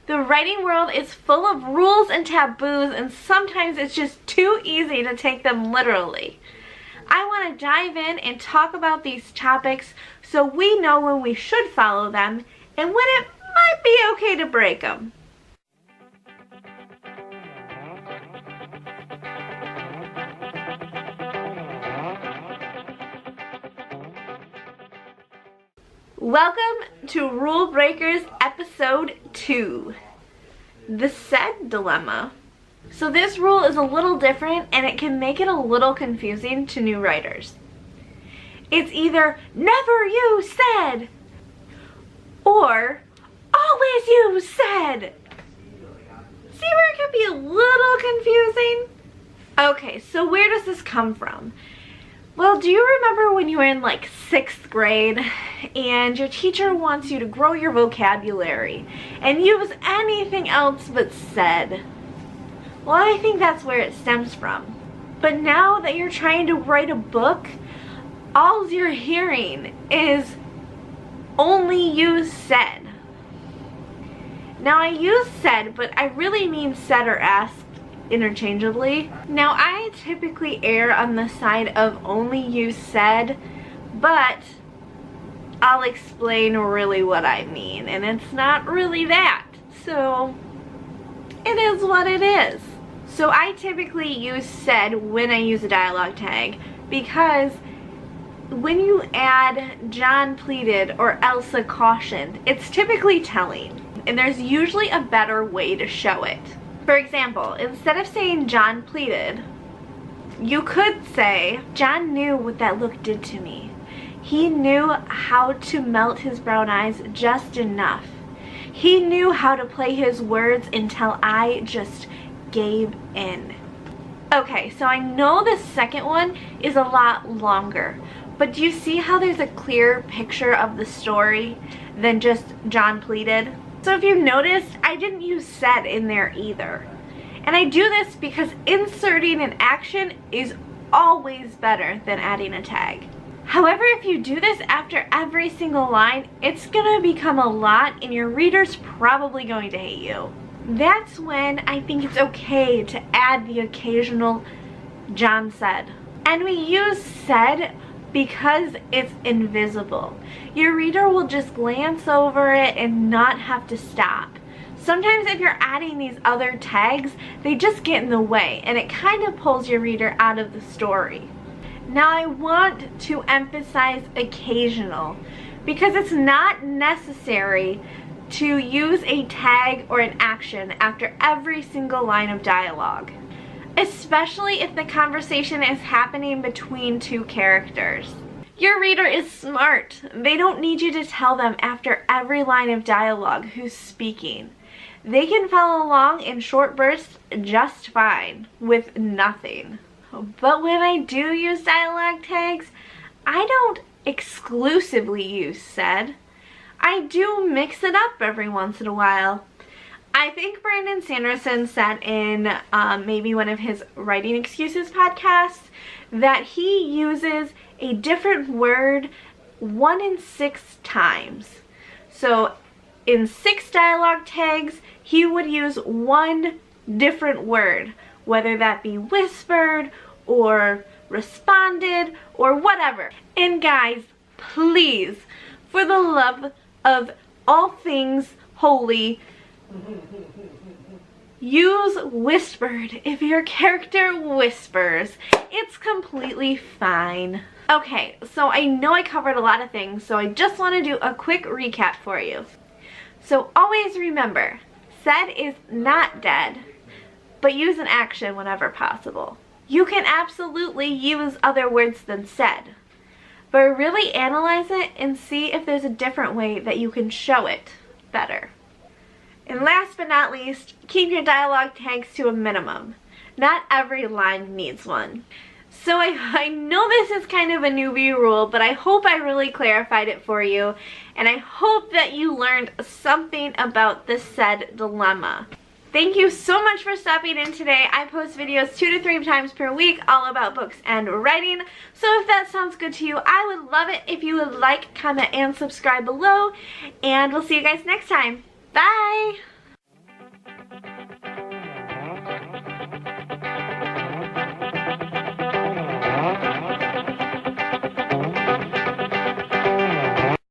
The writing world is full of rules and taboos, and sometimes it's just too easy to take them literally. I want to dive in and talk about these topics so we know when we should follow them and when it might be okay to break them. Welcome to Rule Breakers episode 2, the said dilemma. So this rule is a little different and it can make it a little confusing to new writers. It's either never use said or always use said. See where it can be a little confusing? Okay, so where does this come from? Well, do you remember when you were in like 6th grade and your teacher wants you to grow your vocabulary and use anything else but said? Well, I think that's where it stems from. But now that you're trying to write a book, all you're hearing is only use said. Now I use said, but I really mean said or asked interchangeably. Now I typically err on the side of only use said, but I'll explain really what I mean, and it's not really that, so it is what it is. So I typically use said when I use a dialogue tag because when you add John pleaded or Elsa cautioned, it's typically telling, and there's usually a better way to show it. For example, instead of saying John pleaded, you could say, John knew what that look did to me. He knew how to melt his brown eyes just enough. He knew how to play his words until I just gave in. Okay, so I know the second one is a lot longer, but do you see how there's a clear picture of the story than just John pleaded? So if you noticed, I didn't use said in there either. And I do this because inserting an action is always better than adding a tag. However, if you do this after every single line, it's gonna become a lot and your reader's probably going to hate you. That's when I think it's okay to add the occasional John said. And we use said because it's invisible. Your reader will just glance over it and not have to stop. Sometimes if you're adding these other tags, they just get in the way and it kind of pulls your reader out of the story. Now I want to emphasize occasional because it's not necessary to use a tag or an action after every single line of dialogue, especially if the conversation is happening between two characters. Your reader is smart. They don't need you to tell them after every line of dialogue who's speaking. They can follow along in short bursts just fine with nothing. But when I do use dialogue tags, I don't exclusively use said. I do mix it up every once in a while. I think Brandon Sanderson said in maybe one of his Writing Excuses podcasts that he uses a different word 1 in 6 times. So in 6 dialogue tags, he would use one different word, whether that be whispered or responded or whatever. And guys, please, for the love of all things holy, use whispered if your character whispers. It's completely fine. Okay, so I know I covered a lot of things, so I just want to do a quick recap for you. So always remember, said is not dead, but use an action whenever possible. You can absolutely use other words than said, but really analyze it and see if there's a different way that you can show it better. And last but not least, keep your dialogue tags to a minimum. Not every line needs one. So I know this is kind of a newbie rule, but I hope I really clarified it for you, and I hope that you learned something about the said dilemma. Thank you so much for stopping in today. I post videos 2 to 3 times per week all about books and writing. So if that sounds good to you, I would love it if you would like, comment, and subscribe below. And we'll see you guys next time. Bye!